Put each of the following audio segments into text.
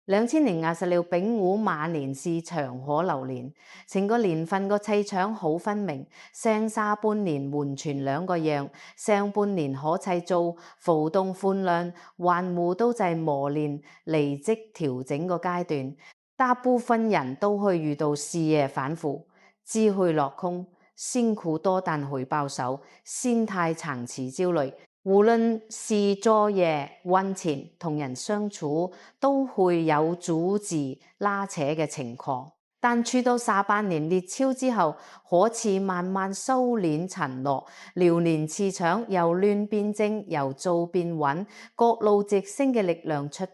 2026丙午馬年是長可流年，成個年份個氣場好分明，上下半年完全兩個樣，上半年可砌做浮動寬量，環湖都在磨練離職調整個階段，大部分人都會遇到事業反覆，志趣落空，辛苦多但回報少，心態層次焦慮。無論是作業、運錢同人相處，都會有阻滯拉扯嘅情況。但處到下半年立秋之後，開始慢慢收斂沉落，流年磁場由亂變正，由躁變穩，各路直升嘅力量出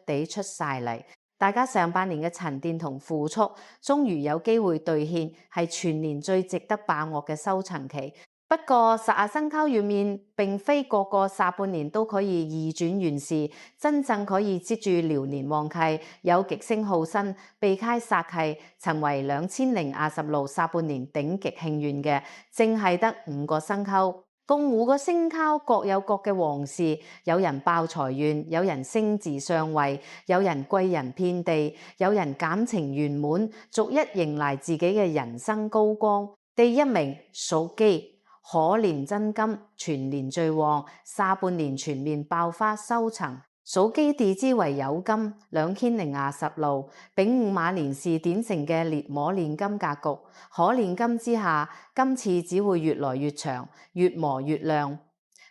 晒嚟。大家上半年嘅沉澱同付出，終於有機會兌現，係全年最值得把握嘅收成期。不過12生肖入面，並非個個下半年都可以移轉運勢，真正可以接住流年旺契，有吉星耗身，避開煞氣，成為2026下半年頂極幸運嘅，淨係得5個生肖。共5個生肖各有各嘅旺事，有人爆財運，有人升職上位，有人貴人遍地，有人感情圓滿，逐一迎來自己嘅人生高光。第一名屬雞。可憐真金，全年最旺，下半年全面爆發收成。屬雞地支為酉金，2026丙午馬年是典型嘅烈火煉金格局。可煉金之下，金刺只會越來越長，越磨越亮。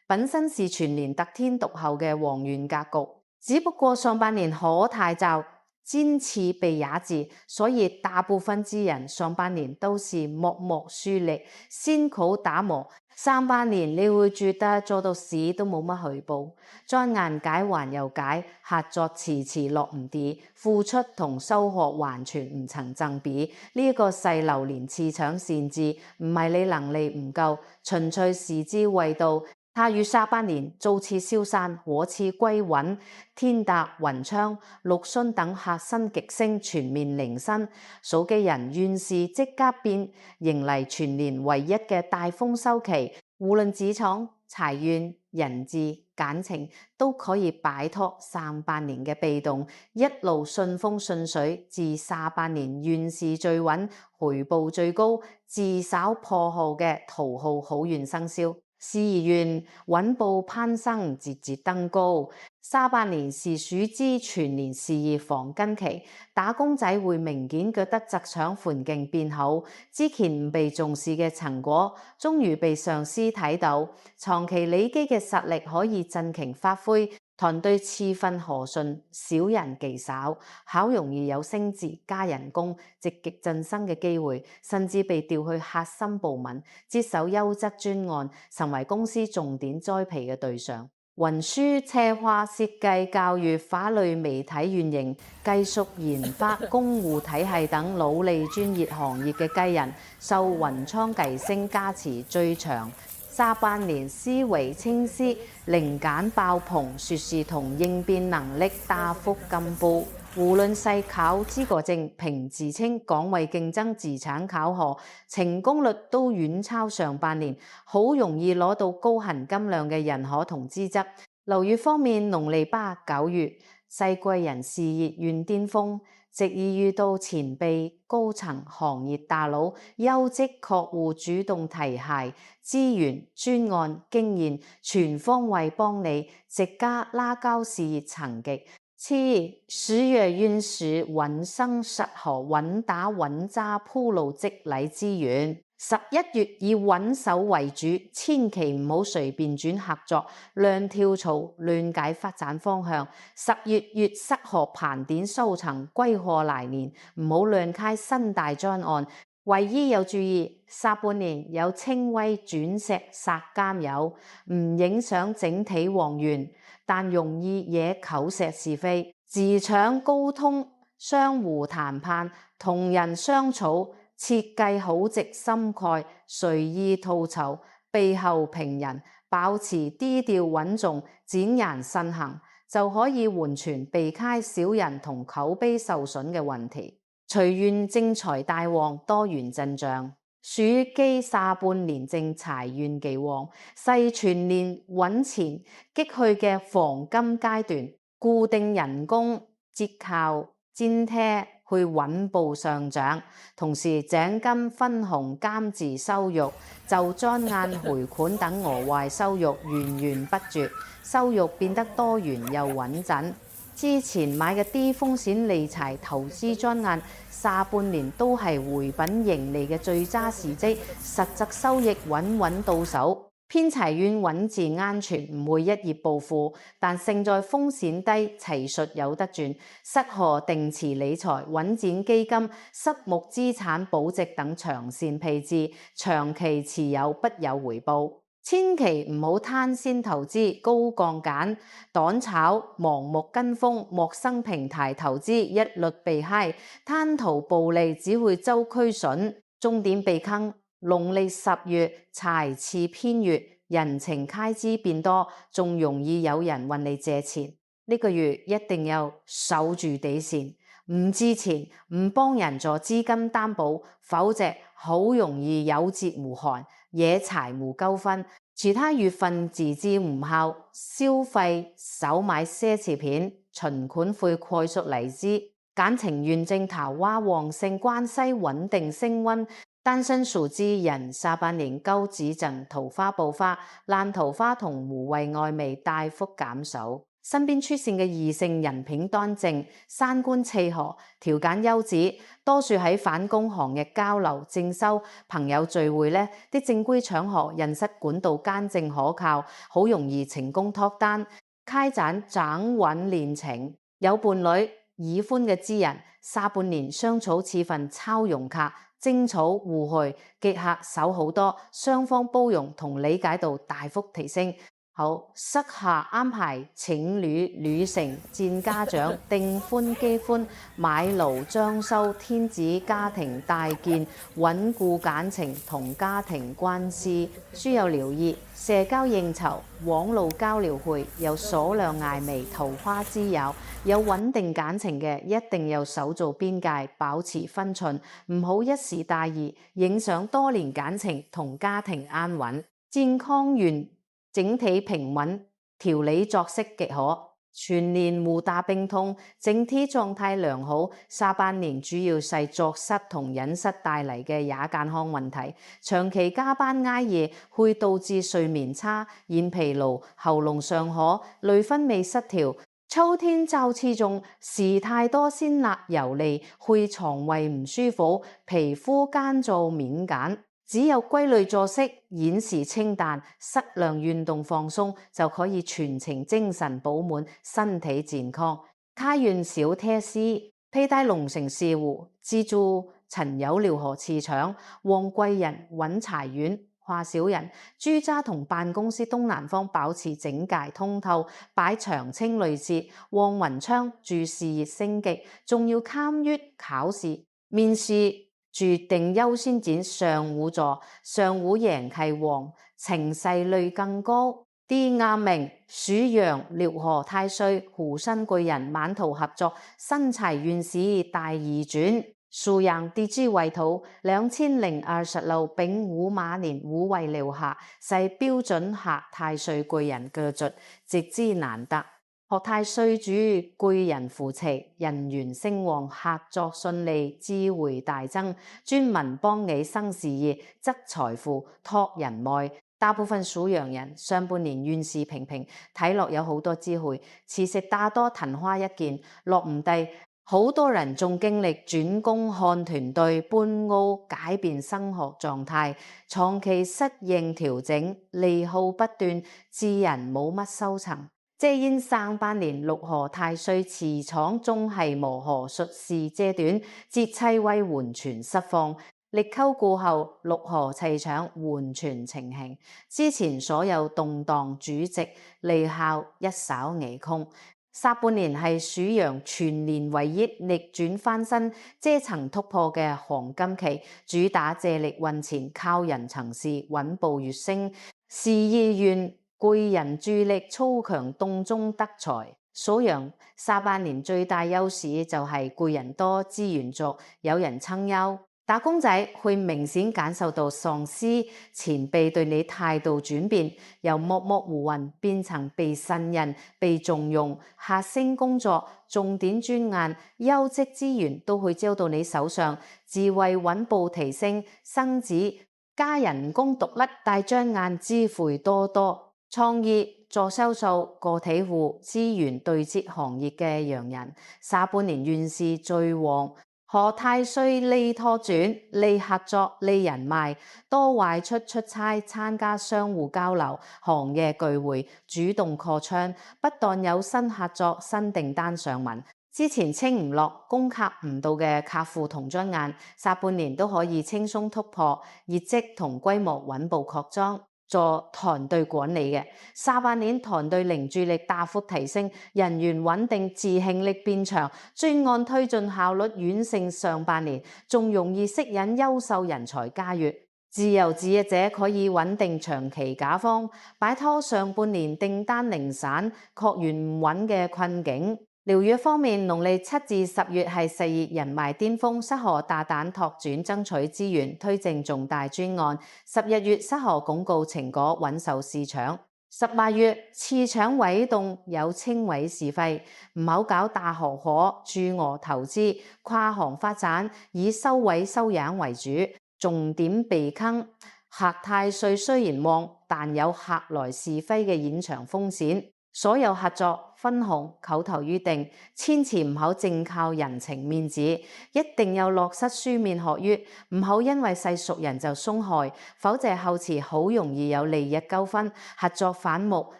本身是全年得天獨厚嘅旺運格局，只不過上半年可太早。尖刺被壓制，所以大部分之人上半年都是默默蓄力，辛苦打磨。上半年你會覺得做到死都冇乜回報，轉眼解還又解，合作遲遲落唔地，付出同收穫完全唔成正比。呢個細流年磁場限制，唔係你能力唔夠，純粹時之未到。他於下半年早次消散，火次歸穩，天達雲昌、祿星等核心極星全面領身，屬雞人運勢即刻變，迎嚟全年唯一嘅大豐收期。無論職場、財運、人際、感情，都可以擺脫上半年嘅被動，一路順風順水，至下半年運勢最穩，回報最高，自首破耗嘅頭號好運生肖。事業運穩步攀升，節節登高。下半年是屬雞全年事業黃金期，打工仔會明顯覺得職場環境變好，之前唔被重視嘅成果，終於被上司睇到，長期累積嘅實力可以盡情發揮，團隊氣氛和順，小人忌少，好容易有升職加人工、積極晉升嘅機會，甚至被調去核心部門，接手優質專案，成為公司重點栽培嘅對象。運輸、策劃、設計、教育、法律、媒體運營、技術研發、公務體系等努力專業行業嘅雞人，受文昌吉星加持最長。下半年思維清晰，靈感爆棚，處事同應變能力大幅進步。無論係考資格證、評自稱、崗位競爭、資產考核，成功率都遠超上半年，好容易攞到高含金量嘅認可同資質。流月方面，農曆8、9月，細貴人事業運巔峰，直易遇到前輩、高層、行業大佬、優質客戶主動提攜資源、專案、經驗，全方位幫你，直加拉高事業層級。10月運勢穩生實合，穩打穩紮鋪路積累資源。11月以穩守為主，千祈唔好隨便轉合作，亂跳槽，亂解發展方向。10月越適合盤點收成，歸賀來年，唔好亂開新大專案。唯一要注意，下半年有青微轉石煞監有，唔影響整體旺運，但容易惹口舌是非。職場溝通、相互談判、同人相處，設計好直心概，隨意吐槽，背後評人，保持低調穩重，謹言慎行，就可以完全避開小人同口碑受損嘅問題。財運正財大旺，多元增長。屬雞下半年正財運極旺，係全年揾錢積蓄嘅黃金階段，固定人工、折扣、煎車去穩步上漲，同時獎金分紅監治收入，就專案回款等額外收入源源不絕，收入變得多元又穩陣。之前買嘅低風險理財投資專案，下半年都係回本盈利嘅最佳時機，實質收益穩穩到手。偏財運穩健安全，唔會一夜暴富，但勝在風險低，財術有得轉，適合定期理財、穩健基金、實木資產保值等長線配置，長期持有不有回報。千祈唔好貪先投資、高槓桿、短炒、盲目跟風、陌生平台投資，一律避開。貪圖暴利只會周區損，重點避坑。農曆10月財氣偏弱，人情開支變多，仲容易有人揾你借錢。呢個月一定要守住底線，唔支錢，唔幫人做資金擔保，否則好容易有節無寒，惹財務糾紛。其他月份自知唔效，消費少買奢侈品，存款會快速嚟支。感情運正桃花旺盛，關係穩定升溫。單身屬豬人下半年高子陣桃花爆發，爛桃花同互為曖昧大幅減少。身邊出現嘅異性人品端正，三觀契合，條件優質，多數喺返工行業交流進修，朋友聚會呢啲正規場合，人事管道乾淨可靠，好容易成功脫單，開展掌穩戀情。有伴侶已婚嘅知人，下半年相處氣氛超融洽，爭吵互惠，結合少好多，雙方包容同理解度大幅提升。好，適合安排情侶旅程、見家長、訂婚結婚、買樓裝修、添置家庭大件、穩固感情同家庭關係。需要留意社交應酬、網絡交流會有數量曖昧桃花之友，有穩定感情嘅一定要守住邊界，保持分寸，唔好一時大意，影響多年感情同家庭安穩。健康運整體平穩，調理作息極好，全年互打並通，整體狀態良好。下半年主要係作息同飲食帶嚟嘅亞健康問題，長期加班捱夜會導致睡眠差、眼疲勞、喉嚨上火、內分泌失調。秋天驟刺中，食太多辛辣油膩，會腸胃唔舒服，皮膚乾燥敏感。只有規律作息、飲食清淡、適量運動放鬆，就可以全程精神飽滿、身體健康。開運小貼士：佩戴龍城絲戶，資助陳友療和磁場，旺貴人揾財運。話小人，住家同辦公室東南方保持整潔通透，擺長青類設，旺雲昌，助事業升級。仲要參與考試、面試。決定優先揀上戶座，上戶陽氣旺，情勢率更高。啲亞明、鼠羊、六合太歲、虎身貴人滿途合作，身財運勢大移轉。屬羊地支為土，2026丙午馬年午為流下，係標準下太歲貴人嘅絕，極之難得。學太歲主貴人扶持，人緣興旺，合作順利，機會大增，專門幫你生事業、積財富、託人脈。大部分屬羊人上半年運勢平平，睇落有好多機會，其實大多曇花一現，落唔低。好多人仲經歷轉工、換團隊、搬屋、改變生活狀態，長期適應調整，利好不斷，自然冇乜收成。即因上半年六合太歲磁場仲係磨合術士階段，節氣未完全釋放，力溝過後六合氣場完全成型。之前所有動盪主席利效一掃而空。下半年係屬羊全年唯一逆轉翻身、階層突破嘅黃金期，主打借力運錢，靠人成事，穩步躍升。事業運貴人助力超強，當中得財。屬羊下半年最大優勢就係貴人多、資源足，有人撐腰。打工仔會明顯感受到上司前輩對你態度轉變，由默默無聞變成被信任、被重用，下升工作、重點專案、優質資源都會交到你手上，智慧穩步提升，升職加人工獨立，大張眼機會多多。創業、做銷售、個體戶、資源對接行業嘅洋人，下半年運勢最旺。何太歲利拓展、利合作、利人脈，多外出出差，參加商戶交流、行業聚會，主動擴張，不但有新合作、新訂單上門，之前清唔落、攻克唔到嘅客戶同專案，下半年都可以輕鬆突破，業績同規模穩步擴張。做團隊管理嘅，下半年團隊凝聚力大幅提升，人員穩定，自控力變強，專案推進效率遠勝上半年，仲容易吸引優秀人才加入。自由職業者可以穩定長期甲方，擺脫上半年訂單零散、客源唔穩嘅困境。療癒方面，農曆7至10月係事業人脈巔峰，適合大膽拓展爭取資源，推進重大專案。11月適合公告成果，穩守市場。18月市場萎動，有清位是非，唔好搞大合夥、駐俄投資、跨行發展，以收位收養為主，重點避坑。合太歲雖然旺，但有客來是非嘅演場風險。所有合作分紅口頭預定，千祈唔好淨靠人情面子，一定要落實書面合約，唔好因為細熟人就傷害，否則後期好容易有利益糾紛、合作反目、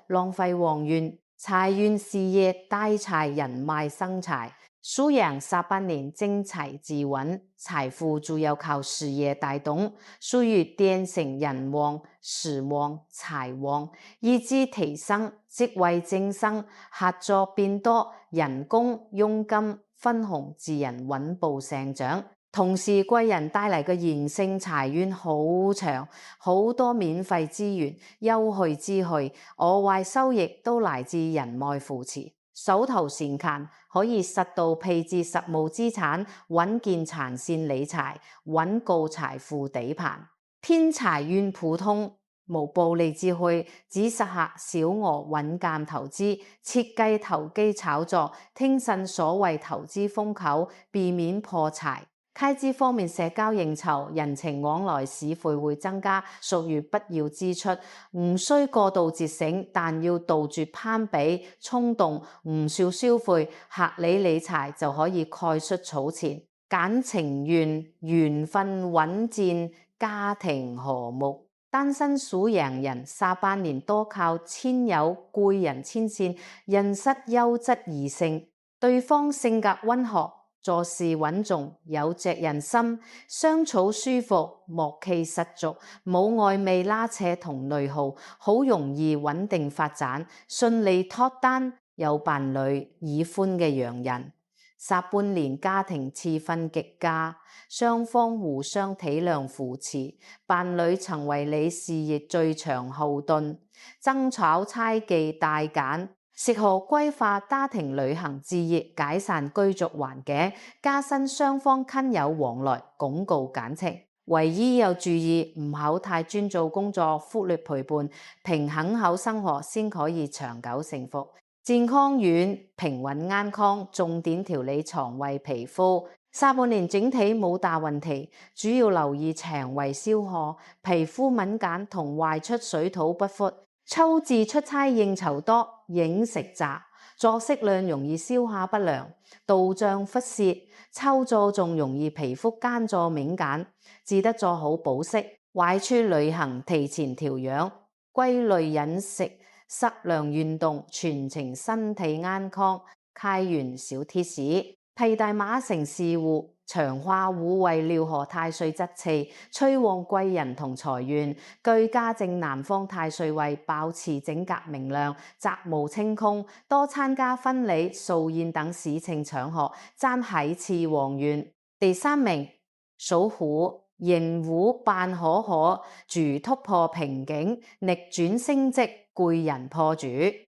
浪費旺運。財運事業帶財人脈生財，屬羊下半年正財自穩，財富主要靠事業帶動，屬於變成人旺、事旺、財旺，意志提升，職位晉升，合作變多，人工、佣金、分紅自然穩步上漲。同時貴人帶嚟嘅延盛財運好長，好多免費資源，優惠之去，額外收益都來自人脈扶持。手頭善勤可以實到配置實務資產，穩健長線理財，穩固財富底盤。偏財運普通，無暴利之虛，只適合小額穩健投資，切忌投機炒作，聽信所謂投資風口，避免破財。開支方面，社交應酬、人情往來使費會增加，屬於不要支出，唔需過度節省，但要杜絕攀比、衝動，唔少消費，合理理財就可以快速儲錢。感情運緣分穩健，家庭和睦。單身屬羊人下半年多靠親友、貴人牽線，認識優質異性，對方性格溫和，做事穩重，有責任心，相處舒服，默契十足，冇曖昧拉扯同內耗，好容易穩定發展，順利脫單，有伴侶已婚嘅羊人。下半年家庭氣氛極佳，雙方互相體諒扶持，伴侶曾為你事業最長後盾，爭吵猜忌大減。適合規劃家庭旅行置業，改善居住環境，加深雙方親友往來，鞏固感情。唯一要注意，唔好太專注工作，忽略陪伴，平衡好生活，先可以長久幸福。健康運平穩安康，重點調理腸胃皮膚。下半年整體冇大問題，主要留意腸胃消化、皮膚敏感同外出水土不服。秋至出差應酬多，飲食雜，作息量容易消化不良，道障腹瀉，秋燥仲容易皮膚乾燥敏感，記得做好保濕。外出旅行提前調養，規律飲食，適量運動，全程身體安康。開運小貼士：提大馬城事戶，長花護衛療和太歲之氣，催旺貴人同財運。居家正南方太歲位，保持整潔明亮，雜務清空，多參加婚禮、壽宴等喜慶場合，爭喜賜旺運。第3名屬虎，寅虎扮可可，住突破瓶頸，逆轉升職，貴人破主。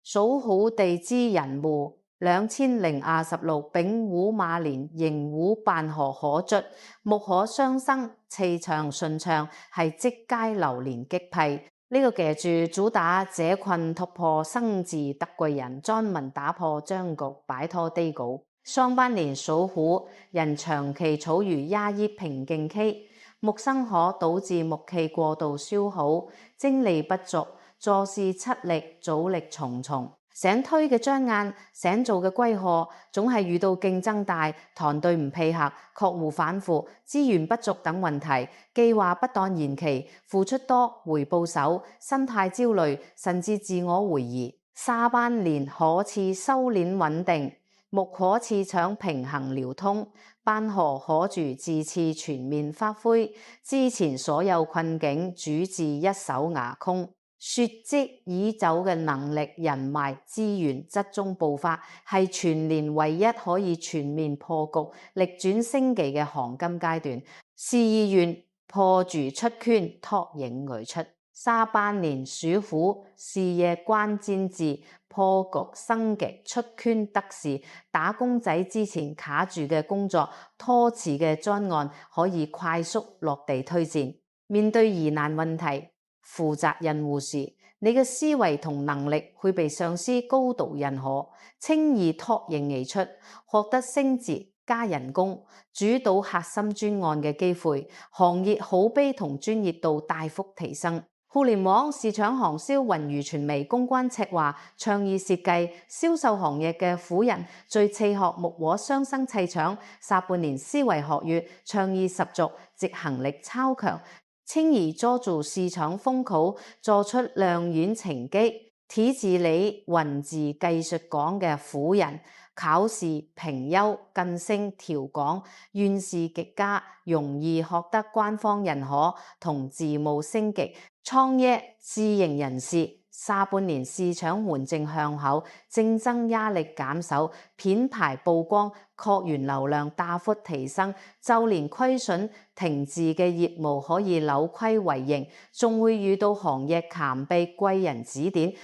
屬虎地支人戶， 2026丙午馬年寅午辦河可卒，木可相生，氣場順暢，係積佳流年吉批。呢個記住主打解困突破，生智得貴人，專門打破僵局，擺脫低谷。上半年屬虎，人長期處於壓抑瓶頸期，木生可導致木氣過度消耗，精力不足，做事出力阻力重重。想推嘅專案，想做嘅歸課，總係遇到競爭大、團隊唔配合、客戶反覆、資源不足等問題，計劃不斷延期，付出多回報少，心態焦慮，甚至自我懷疑。下半年可似收斂穩定，木可似搶平衡流通，辦河可住自次全面發揮，之前所有困境主至一手壓空。蓄積已久嘅能力、人脈、資源集中爆發，係全年唯一可以全面破局、逆轉升級嘅黃金階段。事業運破住出圈，脫穎而出。下半年屬虎，事業關鍵字破局升級、出圈得勢。打工仔之前卡住嘅工作、拖遲嘅專案，可以快速落地推薦。面對疑難問題、負責任務時，你嘅思維同能力會被上司高度認可，輕易脫穎而出，獲得升職加人工，主導核心專案嘅機會，行業口碑同專業度大幅提升。互聯網市場行銷、文娛傳媒、公關策劃、創意設計、銷售行業嘅虎人最契合木火相生氣場，下半年思維活躍，創意十足，執行力超強。輕易抓住市場風口，做出亮眼成績。體制理、文字、技術講嘅虎人，考試評優、晉升調崗，運勢極佳，容易獲得官方認可同職務升級。創業自營人士，下半年市場環境向好，競爭壓力減少，品牌曝光、客源流量大幅提升，就連虧損停滯嘅業務可以扭虧為盈，仲會遇到行業前輩貴人指點，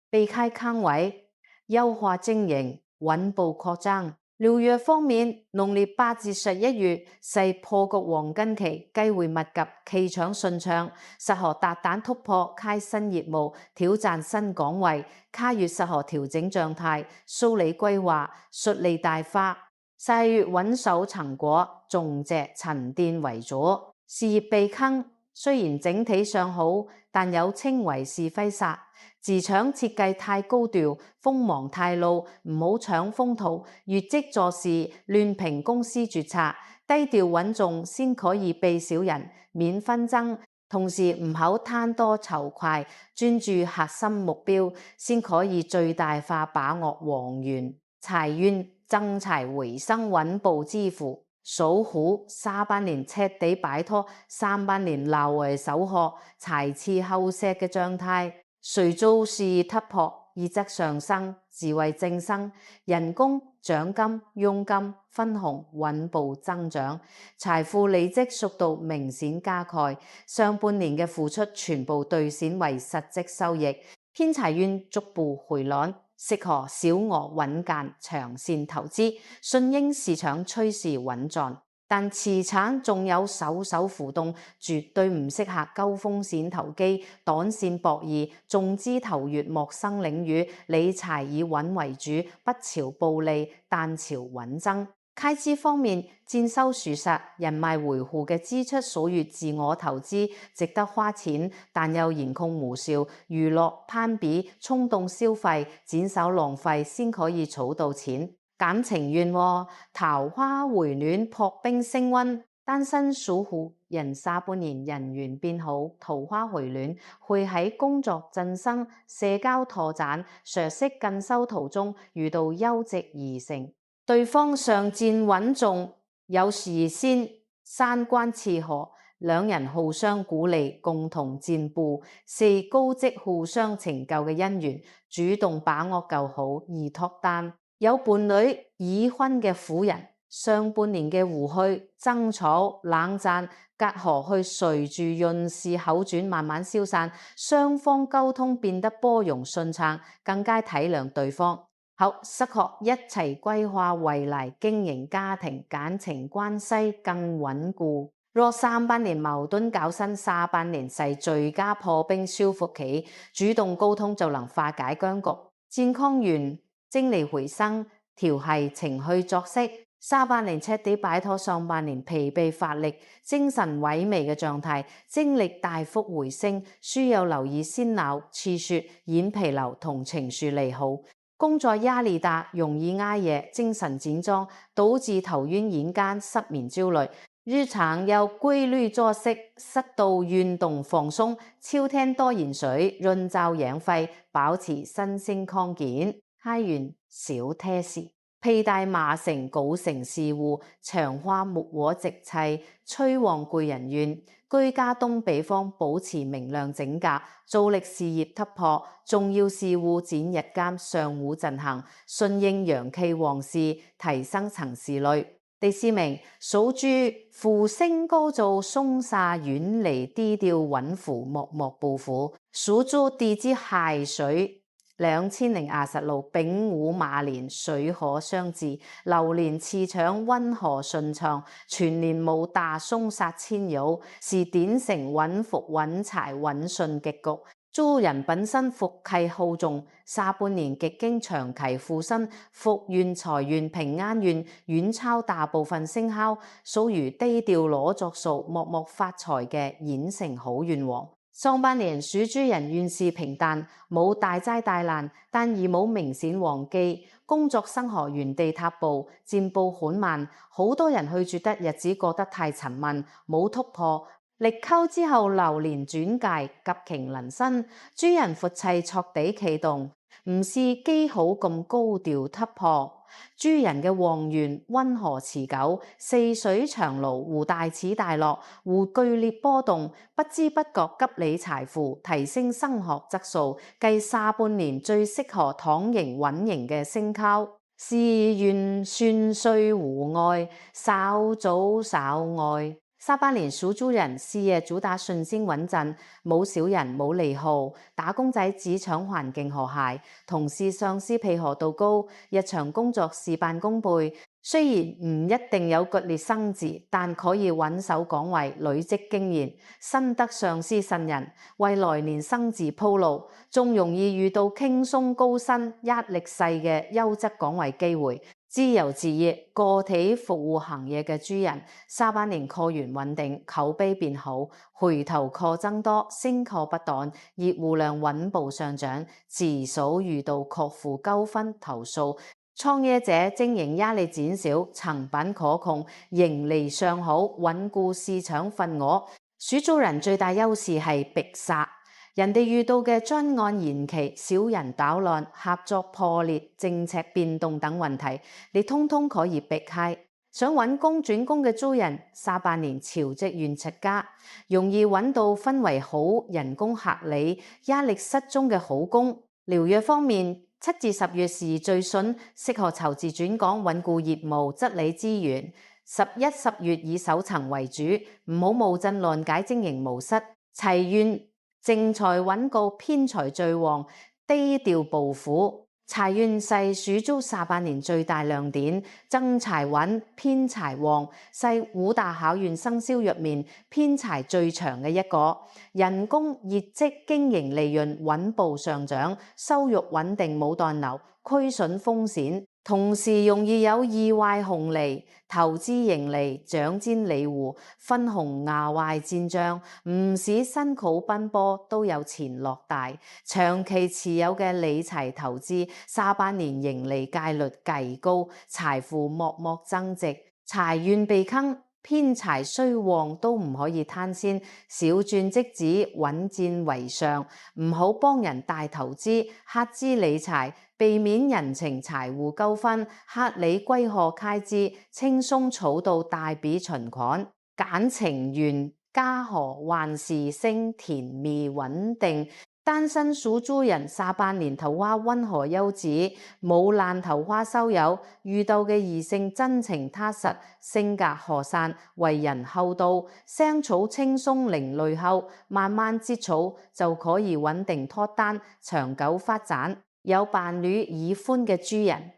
避開坑位，優化經營，穩步擴張。流月方面，農曆8至11月係破局黃金期，機會密集，氣場順暢，適合大膽突破，開新業務，挑戰新崗位。卡月適合調整狀態，梳理規劃，順利大發。4月穩守成果，重質沉澱為主。事業避坑，雖然整體上好，但有稱為是非煞。職場設計太高調，鋒芒太露，唔好搶風頭。越職做事，亂評公司決策，低調穩重先可以避小人，免紛爭。同時唔好貪多求快，專注核心目標，先可以最大化把握旺運。財運增財回升，穩步支付。屬虎，下半年徹底擺脫上半年流為手殼、財刺後石嘅狀態。隨做事業突破，業績上升，智慧晉升，人工、獎金、佣金、分紅穩步增長，財富累積速度明顯加快。上半年嘅付出全部兌現為實質收益，偏財運逐步回暖，適合小額穩健長線投資，順應市場趨勢穩賺。但資產仲有手手浮動，絕對唔適合高風險投機、短線博弈、重資投入陌生領域。理財以穩為主，不朝暴利，但朝穩增。開支方面，佔收屬實，人脈維護嘅支出屬於自我投資，值得花錢，但又嚴控無效。娛樂、攀比、衝動消費，減少浪費，先可以儲到錢。感情運桃花回暖，破冰升溫。單身屬虎人下半年人緣變好，桃花回暖，會喺工作晉升、社交拓展、學識進修途中遇到優質異性，對方上進穩重，有事先三觀契合，兩人互相鼓勵，共同進步，是高職互相成就嘅姻緣，主動把握就好，易脫單。有伴侶已婚嘅虎人，上半年嘅胡去、爭吵、冷戰、隔閡去隨住運勢好轉慢慢消散，雙方溝通變得波容順暢，更加體諒對方。好，適合一齊規劃未來經營家庭感情關係更穩固。若上半年矛盾較深，下半年係最佳破冰修復期，主動溝通就能化解僵局，健康運精力回升，調係情緒作息。下半年徹底擺脫上半年疲憊乏力、精神萎靡嘅狀態，精力大幅回升，需要留意先腦、氣血、眼疲勞同情緒利好。工作壓力大，容易捱夜，精神緊張，導致頭暈眼乾、失眠焦慮。日常要規律作息，適度運動放鬆，秋天多飲水，潤燥養肺，保持身心康健。開運小貼士：佩戴馬繩構成事務，長花木和直砌，催旺貴人運。居家東北方，保持明亮整潔，助力事業突破。重要事務展日間上午進行，順應陽氣旺事，提升行事率。第四名屬豬，福星高照，鬆灑遠離，低調穩扶，默默步虎。屬豬地支亥水，2026丙午馬年水火相至，流年磁場溫和順暢，全年無大鬆煞牽擾，是典型穩福穩財穩順吉局。豬人本身福氣好重，下半年極經長期護身，福運財運平安運遠超大部分生肖，屬於低調攞着數、默默發財嘅隱性好運王。上半年屬豬人運勢平淡，冇大災大難，但亦冇明顯旺機，工作生活原地踏步，進步緩慢，好多人去覺得日子過得太沉悶，冇突破。立秋之後流年轉介，吉擎臨身，豬人福氣徹底啟動，唔是幾好咁高調突破。豬人嘅旺運溫和持久，細水長流，無大起大落，無劇烈波動，不知不覺急理財富，提升生活質素，繼下半年最適合躺贏穩贏嘅生肖。事運順遂無礙，稍早稍愛。下半年屬豬人事業主打順心穩陣，冇小人冇利好，打工仔職場環境和諧，同事上司配合度高，日常工作事半功倍。雖然唔一定有劇烈升職，但可以穩守崗位，累積經驗，深得上司信任，為來年升職鋪路，仲容易遇到輕鬆高薪、壓力細嘅優質崗位機會。自由職業、個體服務行業嘅豬人，下半年客源穩定，口碑變好，回頭客增多，新客不斷，業務量穩步上漲，至少遇到客戶糾紛投訴。創業者經營壓力減少，成本可控，盈利尚好，穩固市場份額。屬豬人最大優勢係避煞。人哋遇到嘅專案延期、小人搗亂、合作破裂、政策變動等問題，你通通可以避開。想揾工轉工嘅豬人，下半年潮職運出家，容易揾到氛圍好、人工合理、壓力適中嘅好工。療養方面，7至10月是最筍，適合籌資轉崗，穩固業務、積累資源。11、10月以守層為主，唔好冒進亂解經營模式。財運正財穩固，偏財最旺，低調步虎。財運係屬豬下半年最大亮點，正財穩，偏財旺，係五大考驗生肖入面偏財最長嘅一個。人工、業績、經營利潤穩步上漲，收入穩定冇斷流，虧損風險。同時容易有意外紅利、投資盈利、獎金離戶、分紅額外進帳，唔使辛苦奔波都有錢落袋。長期持有嘅理財投資，下半年盈利概率極高，財富默默增值。財運被坑，偏財雖旺都唔可以貪先，小轉即止，穩健為上。唔好幫人大投資，克制理財，避免人情財務糾紛，合理規劃開支，輕鬆儲到大筆存款。感情運家和萬事興，甜蜜穩定。單身屬豬人下半年桃花溫和優質，冇爛桃花收有，遇到嘅異性真情踏實，性格和善，為人厚道，相處輕鬆零內耗，慢慢積儲就可以穩定脫單，長久發展。有伴侶已婚嘅豬人。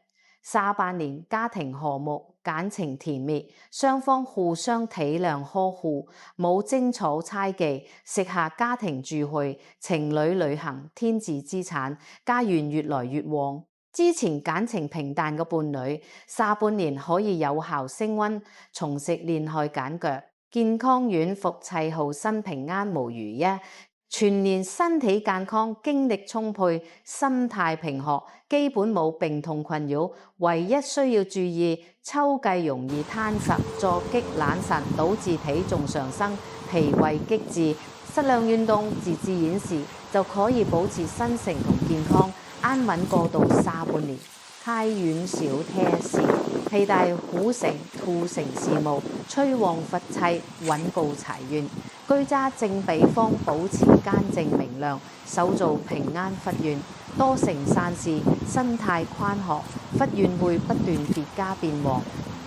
下半年家庭和睦，感情甜蜜，雙方互相體諒呵護，冇爭吵猜忌，適合家庭聚會、情侶旅行，天賜資產，家園越來越旺。之前感情平淡嘅伴侶，下半年可以有效升溫，重拾戀愛感覺，健康遠福，齊號身平安無虞呀！全年身體健康，精力充沛，心態平和，基本冇病痛困擾。唯一需要注意，秋季容易貪食、作激懶散，導致體重上升、脾胃激滯。適量運動，自然時就可以保持身形同健康，安穩過渡下半年。開運小貼士：佩戴虎繩兔繩事務，催旺福氣，穩步財運。居家正北方，保持乾淨明亮，手做平安福運。多成善事，心態寬和，福運會不斷疊加變旺。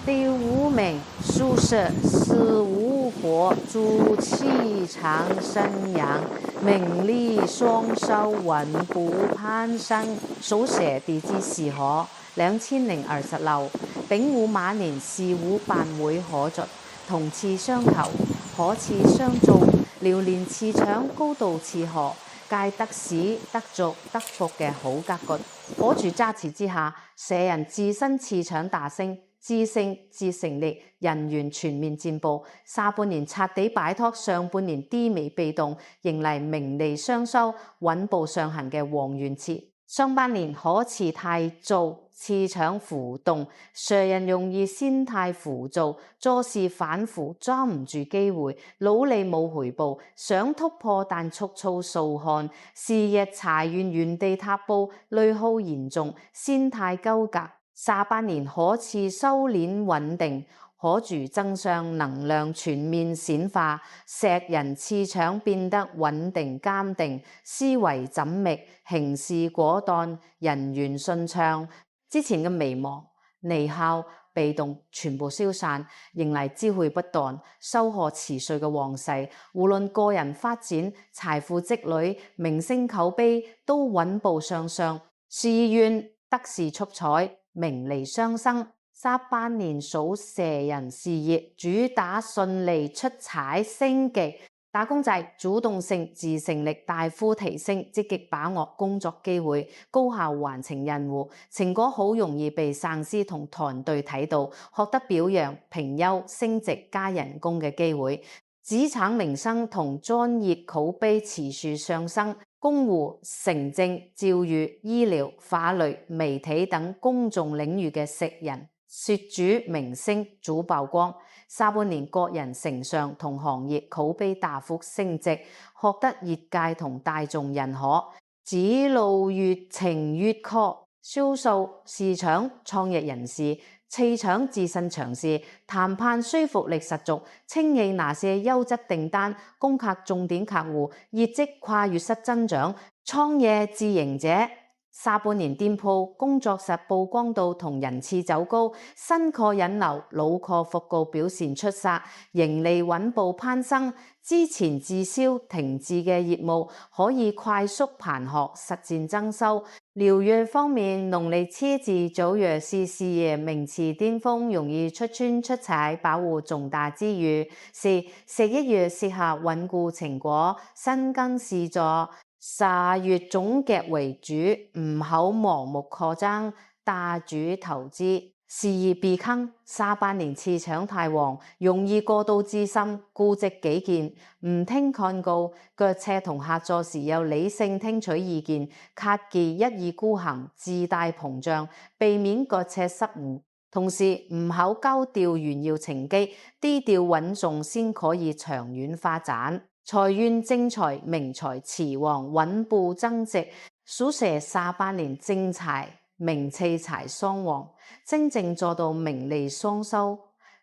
第五名，屬蛇，四無火，主氣場生陽，名利雙收，穩步攀升。屬蛇地支適合2026，丙午馬年巳午伴會可聚，同氣相求，可次相助，流年磁場高度契合，皆得時得足得福嘅好格局。火柱加持之下，蛇人自身磁場大升，自勝自成力，人緣全面進步。下半年徹底擺脫上半年低微被動，迎嚟名利雙收、穩步上行嘅旺運期。上半年可持太燥，磁場浮動，蛇人容易心態浮躁，做事反覆，抓唔住機會，努力冇回報，想突破但速速掃汗，事業財運原地踏步，內耗嚴重，心態糾結。下半年可持收斂穩定，可助正向能量全面顯化，石人磁場變得穩定堅定，思維縝密，行事果斷，人緣順暢。之前嘅迷茫、內耗、被動全部消散，迎嚟機會不斷，收穫持續嘅旺勢。無論個人發展、財富積累、明星口碑，都穩步上升。事業得時出彩，名利雙生。下半年屬蛇人事業主打順利出彩升級，打工仔主動性、自勝力大幅提升，積極把握工作機會，高效完成任務，成果好容易被上司同團隊睇到，獲得表揚、評優、升職加人工嘅機會。職場名聲同專業口碑持續上升，公務、行政、教育、醫療、法律、媒體等公眾領域嘅識人說主明星早曝光。下半年個人成上同行業口碑大幅升值，獲得業界同大眾認可。指路越晴越確，銷售市場創業人士氣場自身強勢，談判說服力十足，輕易拿下優質訂單，攻克重點客戶，業績跨越式增長。創業自營者下半年店鋪、工作室曝光度同人氣走高，新客引流，老客復購表現出色，盈利穩步攀升。之前滯銷停滯嘅業務可以快速盤活，實戰增收。療癒方面，農曆車至早月是事業名次巔峰，容易出村出差，保護重大機遇。11月適合穩固成果，深耕細作。12月總結為主，唔好盲目擴張，大主投資，事業避坑。下半年磁場太旺，容易過度自信、固執己見，唔聽勸告，決策同合作時有理性聽取意見，切忌一意孤行、自大膨脹，避免決策失誤。同時唔好高調炫耀成績，低調穩重先可以長遠發展。財運正財、名財馳旺，穩步增值。屬蛇下半年正財、名氣財雙旺，真正做到名利雙收，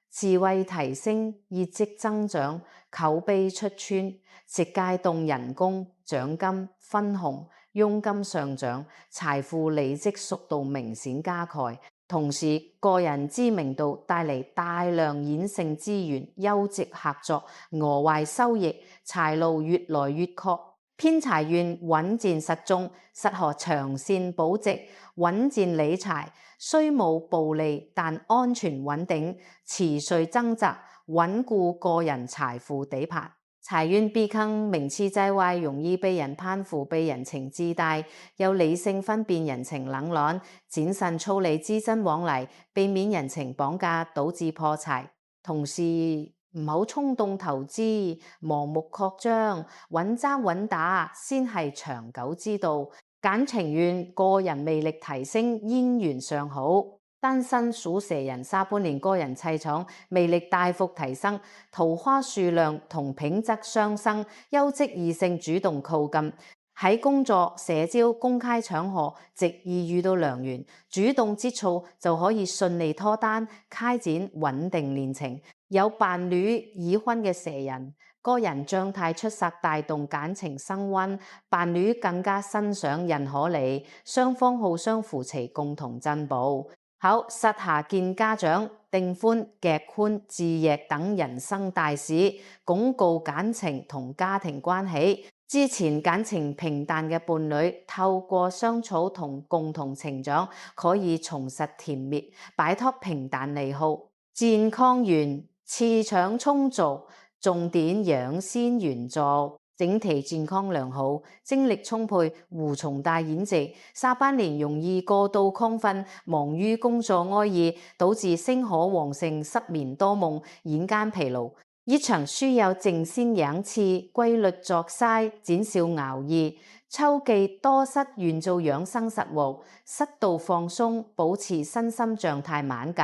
智慧提升，業績增長，口碑出村，直接動人工、獎金、分紅、佣金上漲，財富累積速度明顯加快。同時，個人知名度帶嚟大量衍生資源，優質合作，額外收益，財路越來越確。偏財運穩健實重，適合長線保值、穩健理財，雖冇暴利，但安全穩定，持續增值，穩固個人財富底盤。財運被坑，名次在外，容易被人攀附，被人情自大，有理性分辨人情冷暖，謹慎處理資金往來，避免人情綁架，導致破財。同時唔好衝動投資，盲目擴張，穩紮穩打先係長久之道。感情運個人魅力提升，姻緣尚好。單身屬蛇人下半年個人氣場魅力大幅提升，桃花數量同品質上升，優質異性主動靠近。喺工作、社交、公開場合，極易遇到良緣，主動接觸就可以順利脫單，開展穩定戀情。有伴侶已婚嘅蛇人，個人狀態出色，帶動感情升溫，伴侶更加欣賞認可你，雙方互相扶持，共同進步。好，實下見家長、訂婚、結婚、置業等人生大事，鞏固感情同家庭關係。之前感情平淡嘅伴侶，透過相處同共同成長，可以重拾甜蜜，擺脫平淡離合。健康運磁場充足，重點養生運作，整體健康良好，精力充沛，無從大演繹。下半年容易過度亢奮，忙於工作安逸，導致星火旺盛，失眠多夢，眼間疲勞。一場需要靜心養氣、規律作息，減少熬夜。秋季多適宜做養生食物，適度放鬆，保持身心狀態滿格。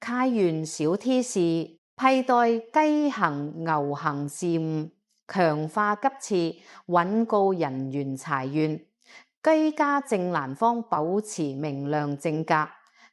開運小貼士：佩戴雞行、牛行線，強化吉次，穩固人緣財運。居家正南方，保持明亮正格，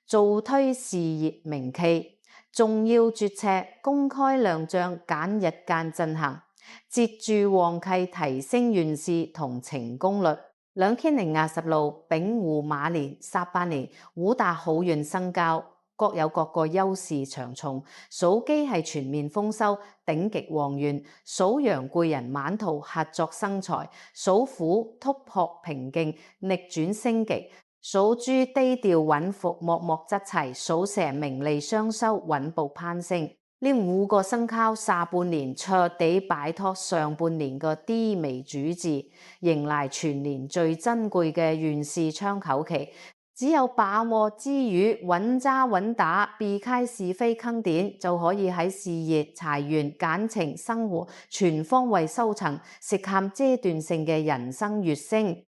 助推事業名氣。重要決策公開亮相，揀日間進行，接住旺契提升運勢同成功率。2026丙午馬年下半年五大好運生交，各有各個優勢長重。屬雞係全面豐收，頂極旺運；屬羊貴人滿途，合作生財；屬虎突破瓶頸，逆轉升級。屬豬低調穩服，默默執齊；屬蛇名利雙收，穩步攀升。呢五個生肖下半年徹底擺脫上半年嘅低迷主旨，迎來全年最珍貴嘅運勢窗口期。只有把握機遇，穩紮穩打，避開是非坑點，就可以喺事業、財運、感情、生活全方位收成，實現階段性嘅人生躍升。